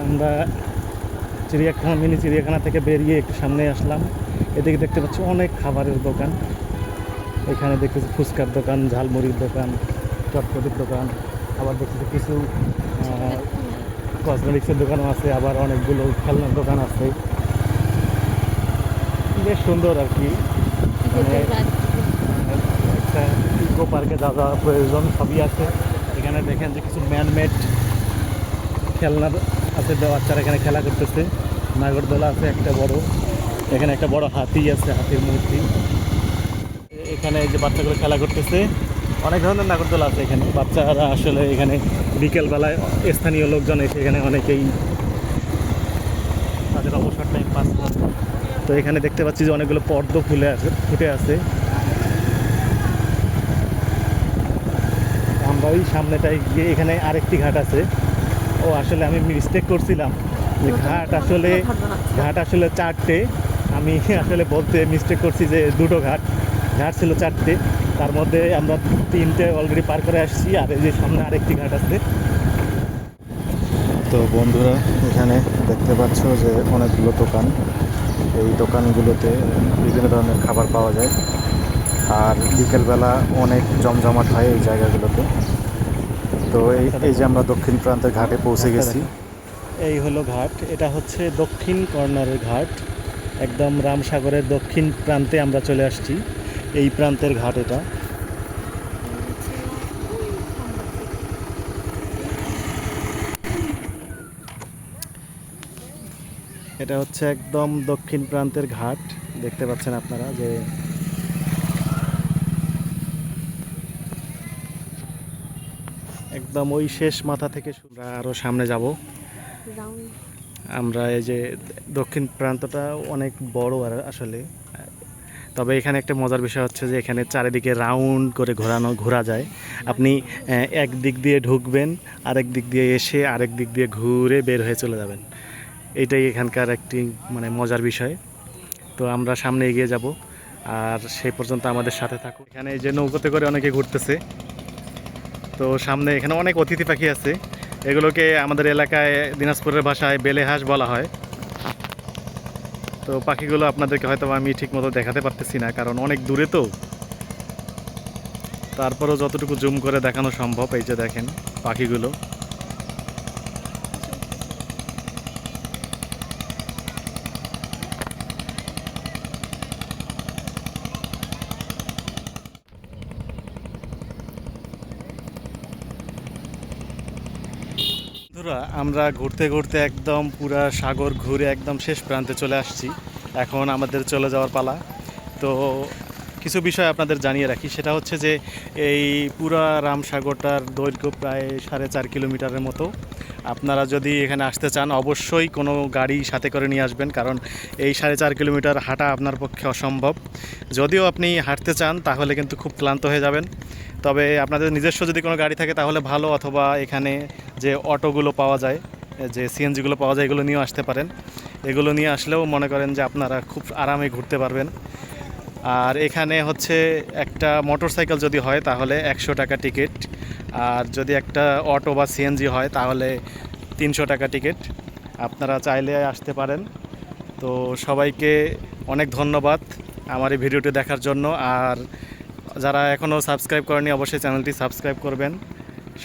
আমরা চিড়িয়াখানা মিনি চিড়িয়াখানা থেকে বেরিয়ে একটু সামনে আসলাম। এদিকে দেখতে পাচ্ছি অনেক খাবারের দোকান। এখানে দেখতেছি ফুচকার দোকান, ঝালমুড়ির দোকান, চটপটির দোকান, আবার দেখতেছি কিছু কসমেটিক্সের দোকানও আছে, আবার অনেকগুলো খেলনার দোকান আছে। বেশ সুন্দর আর কি, মানে একটা ইকো পার্কে যা যা প্রয়োজন সবই আছে এখানে। দেখেন যে কিছু ম্যানমেড খেলনার আছে, বাচ্চারা এখানে খেলা করতেছে। নাগরদোলা আছে একটা বড়, এখানে একটা বড় হাতি আছে, হাতির মূর্তি। এখানে এই যে বাচ্চাগুলো খেলা করতেছে, অনেক ধরনের নাগরদোলা আছে এখানে। বাচ্চারা আসলে এখানে বিকেলবেলায় স্থানীয় লোকজন এসে এখানে অনেকেই তাদের অবসর টাইম পাস করে। তো এখানে দেখতে পাচ্ছি যে অনেকগুলো পদ্ম ফুটে আছে। আমরা ওই সামনেটায় গিয়ে এখানে আরেকটি ঘাট আছে। ও আসলে আমি মিস্টেক করছিলাম যে ঘাট আসলে চারটে। আমি আসলে বলতে মিস্টেক করছি যে দুটো ঘাট ছিল চারটে, তার মধ্যে আমরা তিনটে অলরেডি পার করে আসছি, আর এই যে সামনে আরেকটি ঘাট আছে। তো বন্ধুরা, এখানে দেখতে পাচ্ছ যে অনেকগুলো দোকান। এই দোকানগুলোতে বিভিন্ন ধরনের খাবার পাওয়া যায়, আর বিকেলবেলা অনেক জমজমাট হয় এই জায়গাগুলোতে। তো এই যে আমরা দক্ষিণ প্রান্তের ঘাটে পৌঁছে গেছি। এই হলো ঘাট, এটা হচ্ছে দক্ষিণ কর্নারের ঘাট। একদম রামসাগরের দক্ষিণ প্রান্তে আমরা চলে আসছি। এই প্রান্তের ঘাট এটা। এটা হচ্ছে একদম দক্ষিণ প্রান্তের ঘাট। দেখতে পাচ্ছেন আপনারা যে একদম ওই শেষ মাথা থেকে আমরা আরও সামনে যাব। আমরা এই যে দক্ষিণ প্রান্তটা অনেক বড় আর আসলে, তবে এখানে একটা মজার বিষয় হচ্ছে যে এখানে চারিদিকে রাউন্ড করে ঘোরা যায়। আপনি এক দিক দিয়ে ঢুকবেন, আরেক দিক দিয়ে এসে আরেক দিক দিয়ে ঘুরে বের হয়ে চলে যাবেন। এইটাই এখানকার একটি মানে মজার বিষয়। তো আমরা সামনে এগিয়ে যাব, আর সেই পর্যন্ত আমাদের সাথে থাকুন। এখানে এই যে নৌকোতে করে অনেকে ঘুরতেছে। তো সামনে এখানে অনেক অতিথি পাখি আছে। এগুলোকে আমাদের এলাকায় দিনাজপুরের ভাষায় বেলে হাঁস বলা হয়। তো পাখিগুলো আপনাদেরকে হয়তো আমি ঠিক মতো দেখাতে পারতেছি না, কারণ অনেক দূরে। তো তারপরেও যতটুকু জুম করে দেখানো সম্ভব, এই যে দেখেন পাখিগুলো। বন্ধুরা, আমরা ঘুরতে ঘুরতে একদম পুরা সাগর ঘুরে একদম শেষ প্রান্তে চলে আসছি। এখন আমাদের চলে যাওয়ার পালা। তো কিছু বিষয় আপনাদের জানিয়ে রাখি, সেটা হচ্ছে যে এই পুরা রামসাগরটার দৈর্ঘ্য প্রায় 4.5 কিলোমিটারের মতো। আপনারা যদি এখানে আসতে চান অবশ্যই কোনো গাড়ি সাথে করে নিয়ে আসবেন, কারণ এই 4.5 কিলোমিটার হাঁটা আপনার পক্ষে অসম্ভব। যদিও আপনি হাঁটতে চান তাহলে কিন্তু খুব ক্লান্ত হয়ে যাবেন। তবে আপনাদের নিজস্ব যদি কোনো গাড়ি থাকে তাহলে ভালো, অথবা এখানে যে অটোগুলো পাওয়া যায়, যে সিএনজিগুলো পাওয়া যায়, এগুলো নিয়েও আসতে পারেন। এগুলো নিয়ে আসলেও মনে করেন যে আপনারা খুব আরামে ঘুরতে পারবেন। আর এখানে হচ্ছে একটা মোটরসাইকেল যদি হয় তাহলে 100 টাকা টিকিট, আর যদি একটা অটো বা সিএনজি হয় তাহলে 300 টাকা টিকিট। আপনারা চাইলে আসতে পারেন। তো সবাইকে অনেক ধন্যবাদ আমার এই ভিডিওটি দেখার জন্য। আর যারা এখনও সাবস্ক্রাইব করেনি অবশ্যই চ্যানেলটি সাবস্ক্রাইব করবেন।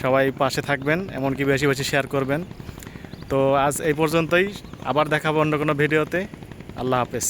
সবাই পাশে থাকবেন, এমনকি বেশি বেশি শেয়ার করবেন। তো আজ এই পর্যন্তই, আবার দেখাবো অন্য কোনো ভিডিওতে। আল্লাহ হাফেজ।